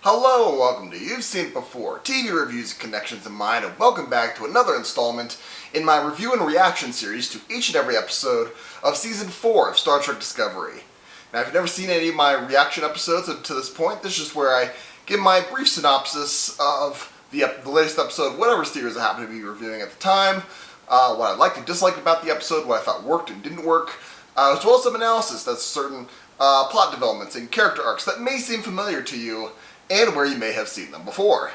Hello and welcome to You've Seen It Before, TV Reviews, Connections in Mind, and welcome back to another installment in my review and reaction series to each and every episode of Season 4 of Star Trek Discovery. Now, if you've never seen any of my reaction episodes up to this point, this is just where I give my brief synopsis of the latest episode, whatever series I happen to be reviewing at the time, what I liked and disliked about the episode, what I thought worked and didn't work, as well as some analysis that's certain plot developments and character arcs that may seem familiar to you and where you may have seen them before.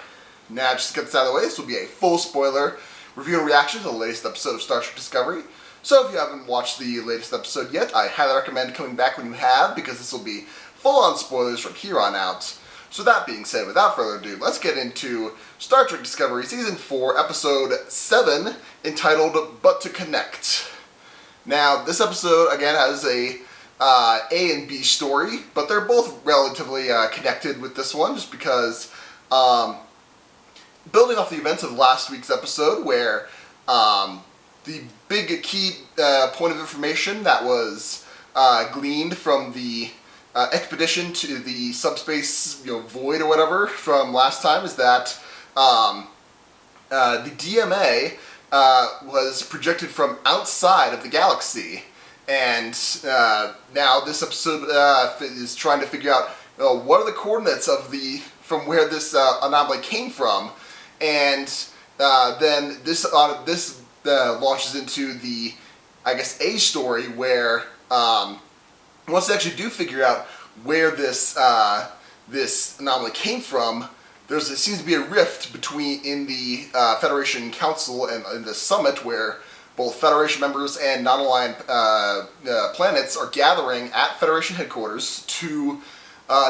Now, just to get this out of the way, this will be a full spoiler review and reaction to the latest episode of Star Trek Discovery. So if you haven't watched the latest episode yet, I highly recommend coming back when you have, because this will be full-on spoilers from here on out. So that being said, without further ado, let's get into Star Trek Discovery Season 4, Episode 7, entitled But to Connect. Now, this episode, again, has a and B story, but they're both relatively connected with this one, just because building off the events of last week's episode, where the big key point of information that was gleaned from the expedition to the subspace void or whatever from last time is that the DMA was projected from outside of the galaxy. And now this episode is trying to figure out what are the coordinates of from where this anomaly came from, and then this launches into the, I guess, A story where once they actually do figure out where this anomaly came from, there seems to be a rift in the Federation Council and in the summit where both Federation members and non-aligned planets are gathering at Federation headquarters to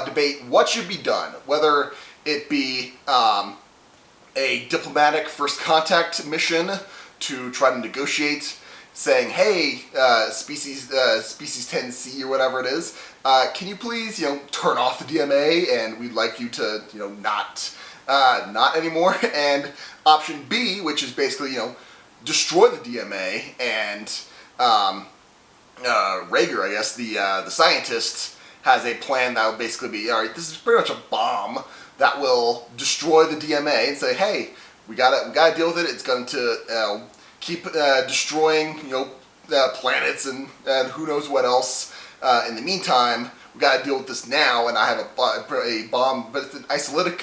debate what should be done, whether it be a diplomatic first contact mission to try to negotiate, saying, "Hey, species 10C or whatever it is, can you please turn off the DMA, and we'd like you to not anymore." And option B, which is basically destroy the DMA, and Rager, I guess, the scientist, has a plan that will basically be, all right, this is pretty much a bomb that will destroy the DMA, and say, hey, we gotta deal with it. It's going to keep destroying planets and who knows what else. In the meantime, we gotta deal with this now, and I have a bomb, but it's an isolytic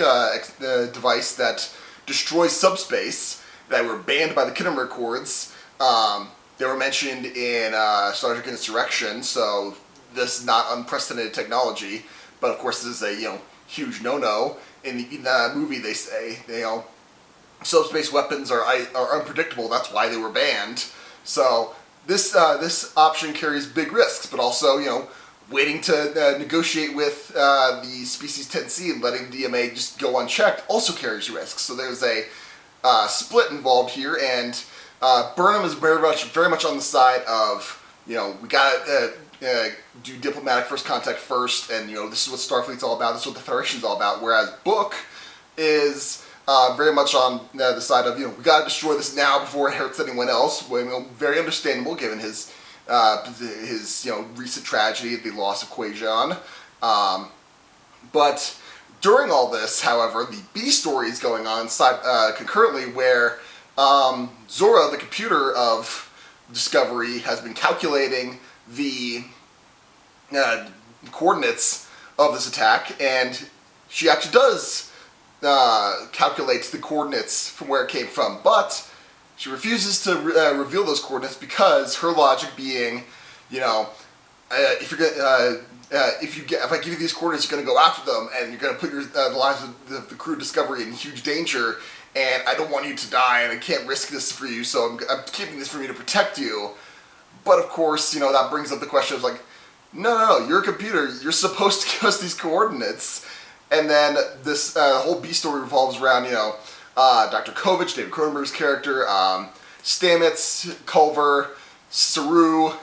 device that destroys subspace that were banned by the Kinnemer Accords. They were mentioned in Star Trek Insurrection, so this is not unprecedented technology. But of course, this is a huge no-no. In the movie, they say subspace weapons are unpredictable. That's why they were banned. So this option carries big risks, but also waiting to negotiate with the species 10C and letting DMA just go unchecked also carries risks. So there's a split involved here, and Burnham is very much on the side of we gotta do diplomatic first contact first, and this is what Starfleet's all about, this is what the Federation's all about. Whereas Book is very much on the side of we gotta destroy this now before it hurts anyone else. Very understandable given his recent tragedy, the loss of Quajon. But during all this, however, the B story is going on concurrently, where Zora, the computer of Discovery, has been calculating the coordinates of this attack, and she actually does calculate the coordinates from where it came from, but she refuses to reveal those coordinates because her logic being, if I give you these coordinates, you're going to go after them, and you're going to put the lives of the crew of Discovery in huge danger, and I don't want you to die, and I can't risk this for you, so I'm keeping this from you to protect you. But of course, that brings up the question of no, you're a computer, you're supposed to give us these coordinates. And then this whole B story revolves around, Dr. Kovich, David Cronenberg's character, Stamets, Culver, Saru,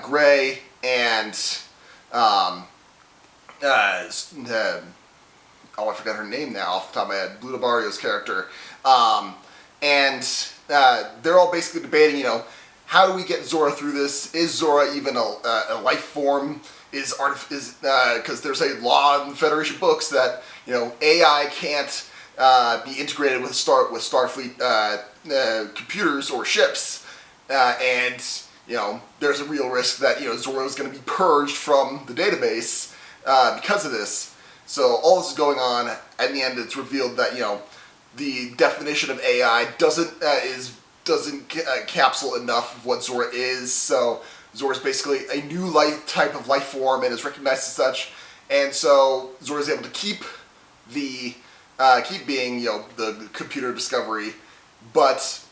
Gray, and I forgot her name now off the top of my head, Bluto Barrio's character, and they're all basically debating, how do we get Zora through this? Is Zora even a life form? is because there's a law in the Federation books that AI can't be integrated with Starfleet computers or ships, and there's a real risk that Zora is going to be purged from the database because of this. So all this is going on. In the end, it's revealed that the definition of AI doesn't capsule enough of what Zora is. So Zora is basically a new type of life form and is recognized as such. And so Zora is able to keep being the computer discovery, but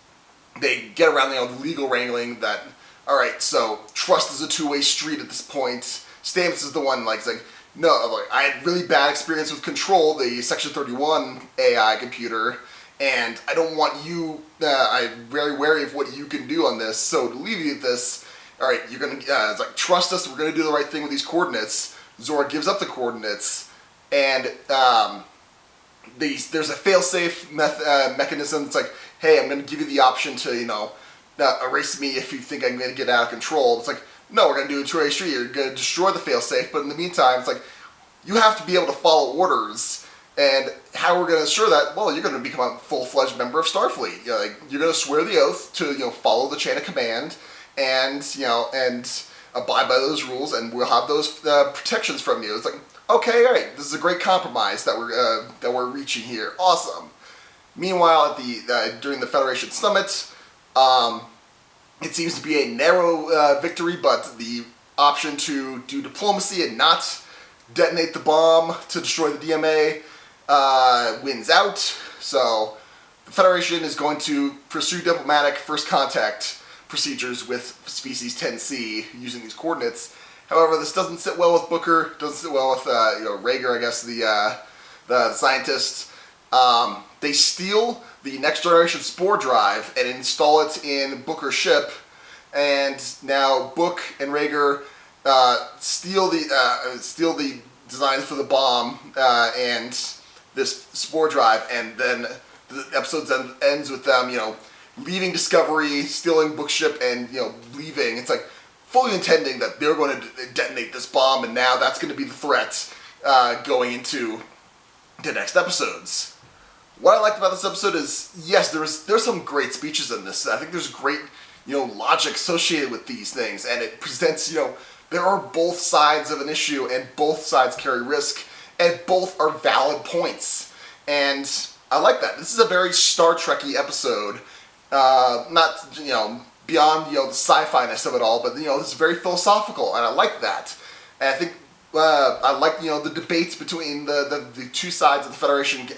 they get around the legal wrangling that, all right, so trust is a two-way street at this point. Stamets is the one saying, no, I had really bad experience with Control, the Section 31 AI computer, and I don't want you, I'm very wary of what you can do on this, so to alleviate this, all right, you're going to, it's like, trust us, we're going to do the right thing with these coordinates. Zora gives up the coordinates, and there's a fail-safe mechanism. It's like, hey, I'm going to give you the option to, erase me if you think I'm going to get out of control. It's like, no, we're going to do a two-way street. You're going to destroy the fail-safe, but in the meantime, it's like, you have to be able to follow orders. And how we're going to ensure that? Well, you're going to become a full-fledged member of Starfleet. You're going to swear the oath to, follow the chain of command, and abide by those rules, and we'll have those protections from you. It's like, okay, all right, this is a great compromise that we're reaching here. Awesome. Meanwhile, at during the Federation summit, it seems to be a narrow victory, but the option to do diplomacy and not detonate the bomb to destroy the DMA wins out. So the Federation is going to pursue diplomatic first contact procedures with Species 10C using these coordinates. However, this doesn't sit well with Booker, doesn't sit well with Rager, I guess, the scientist. They steal the next generation spore drive and install it in Booker's ship, and now Book and Rager steal the designs for the bomb and this spore drive, and then the episode ends with them, leaving Discovery, stealing Book's ship, and leaving. It's like fully intending that they're going to detonate this bomb, and now that's going to be the threat going into the next episodes. What I liked about this episode is, yes, there's some great speeches in this. I think there's great, logic associated with these things, and it presents, there are both sides of an issue, and both sides carry risk, and both are valid points. And I like that. This is a very Star Trek-y episode, not, beyond, the sci-fi-ness of it all, but, this is very philosophical, and I like that. And I think, I like, the debates between the two sides of the Federation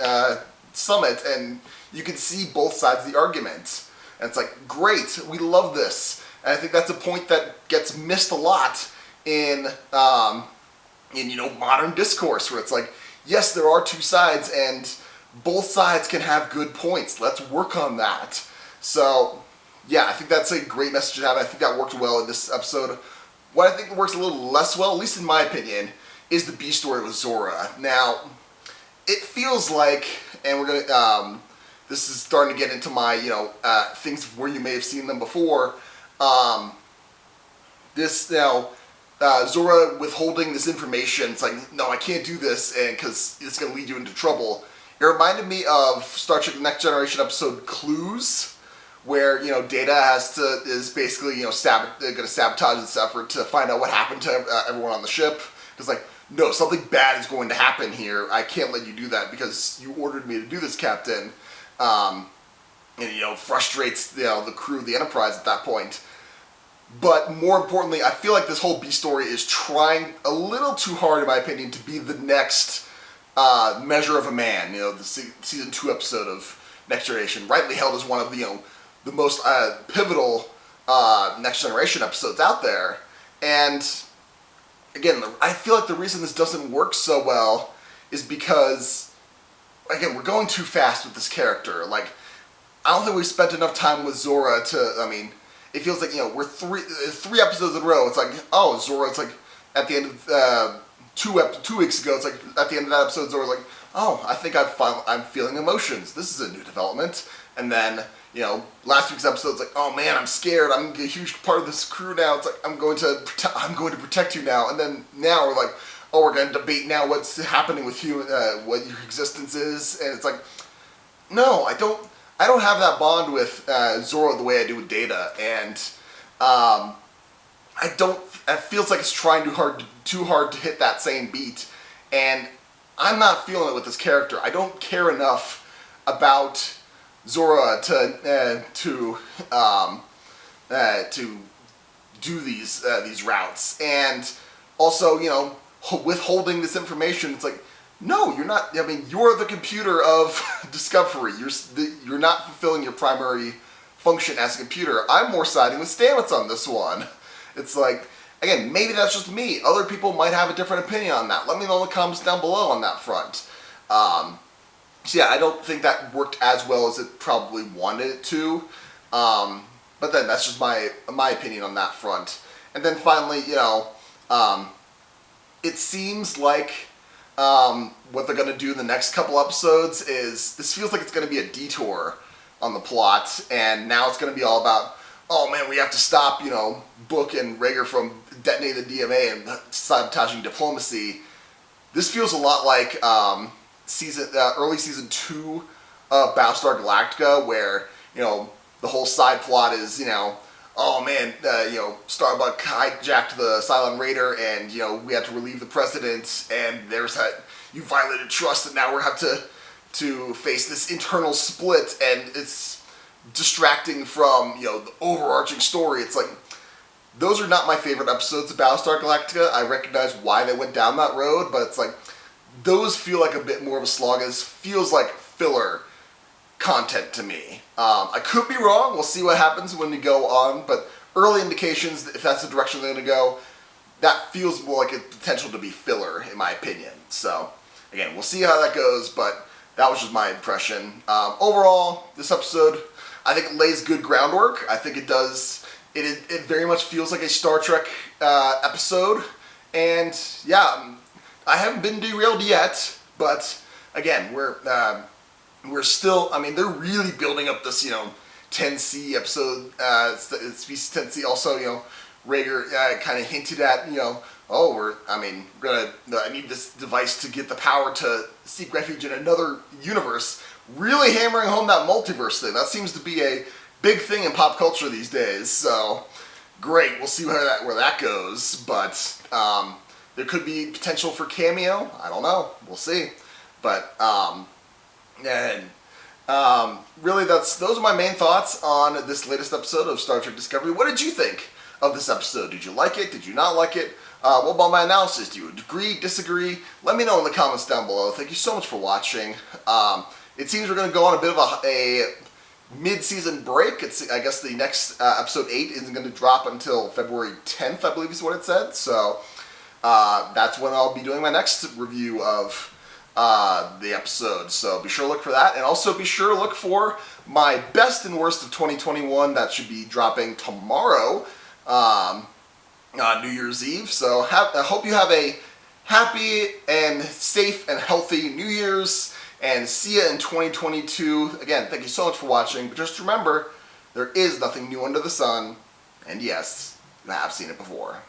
summit, and you can see both sides of the argument. And it's like, great, we love this. And I think that's a point that gets missed a lot in modern discourse, where it's like, yes, there are two sides, and both sides can have good points. Let's work on that. So, yeah, I think that's a great message to have. I think that worked well in this episode. What I think works a little less well, at least in my opinion, is the B story with Zora. Now, it feels like, and we're gonna, this is starting to get into my, things where you may have seen them before. Zora withholding this information, it's like, no, I can't do this, and because it's going to lead you into trouble. It reminded me of Star Trek Next Generation episode Clues, where, Data is basically, going to sabotage this effort to find out what happened to everyone on the ship. It's like, no, something bad is going to happen here. I can't let you do that because you ordered me to do this, Captain. And, frustrates, the crew of the Enterprise at that point. But more importantly, I feel like this whole B story is trying a little too hard, in my opinion, to be the next Measure of a Man. The season 2 episode of Next Generation, rightly held as one of the most pivotal Next Generation episodes out there. And again, I feel like the reason this doesn't work so well is because, again, we're going too fast with this character. Like, I don't think we've spent enough time with Zora to, it feels like, we're three episodes in a row. It's like, oh, Zora, it's like, at the end of 2 weeks ago, it's like, at the end of that episode, Zora's like, oh, I think I'm feeling emotions. This is a new development. And then, last week's episode's like, oh man, I'm scared. I'm a huge part of this crew now. It's like I'm going to protect you now. And then now we're like, oh, we're going to debate now what's happening with you, what your existence is. And it's like, no, I don't have that bond with Zora the way I do with Data. And it feels like it's trying too hard to hit that same beat. And I'm not feeling it with this character. I don't care enough about Zora to do these routes. And also, withholding this information, it's like, no, you're not. I mean, you're the computer of Discovery. You're not fulfilling your primary function as a computer. I'm more siding with Stamets on this one. It's like, again, maybe that's just me. Other people might have a different opinion on that. Let me know in the comments down below on that front. So yeah, I don't think that worked as well as it probably wanted it to. But then that's just my opinion on that front. And then finally, it seems like what they're going to do in the next couple episodes is, this feels like it's going to be a detour on the plot, and now it's going to be all about, oh man, we have to stop, Book and Rager from detonating the DMA and sabotaging diplomacy. This feels a lot like early season 2 of Battlestar Galactica, where, the whole side plot is, oh man, Starbuck hijacked the Cylon Raider, and we had to relieve the president, and there's that you violated trust, and now we have to face this internal split, and it's distracting from the overarching story. It's like, those are not my favorite episodes of Battlestar Galactica. I recognize why they went down that road, but it's like, those feel like a bit more of a slog. It feels like filler content to me. I could be wrong. We'll see what happens when we go on, but early indications, if that's the direction they're going to go, that feels more like a potential to be filler, in my opinion. So, again, we'll see how that goes, but that was just my impression. Overall, this episode, I think it lays good groundwork. I think it does. It very much feels like a Star Trek episode, and yeah, I haven't been derailed yet, but again, we're still, I mean, they're really building up this, 10C episode, Species 10C. Also, Rager kind of hinted at, I need this device to get the power to seek refuge in another universe. Really hammering home that multiverse thing. That seems to be a big thing in pop culture these days. So, great. We'll see where that goes. But there could be potential for cameo. I don't know. We'll see. But really, those are my main thoughts on this latest episode of Star Trek Discovery. What did you think of this episode? Did you like it? Did you not like it? What about my analysis? Do you agree, disagree? Let me know in the comments down below. Thank you so much for watching. It seems we're going to go on a bit of a mid-season break. I guess the next episode 8 isn't going to drop until February 10th, I believe is what it said. So that's when I'll be doing my next review of the episode. So be sure to look for that. And also be sure to look for my best and worst of 2021. That should be dropping tomorrow, New Year's Eve. So I hope you have a happy and safe and healthy New Year's, and see you in 2022. Again, thank you so much for watching, but just remember, there is nothing new under the sun, and yes, you have seen it before.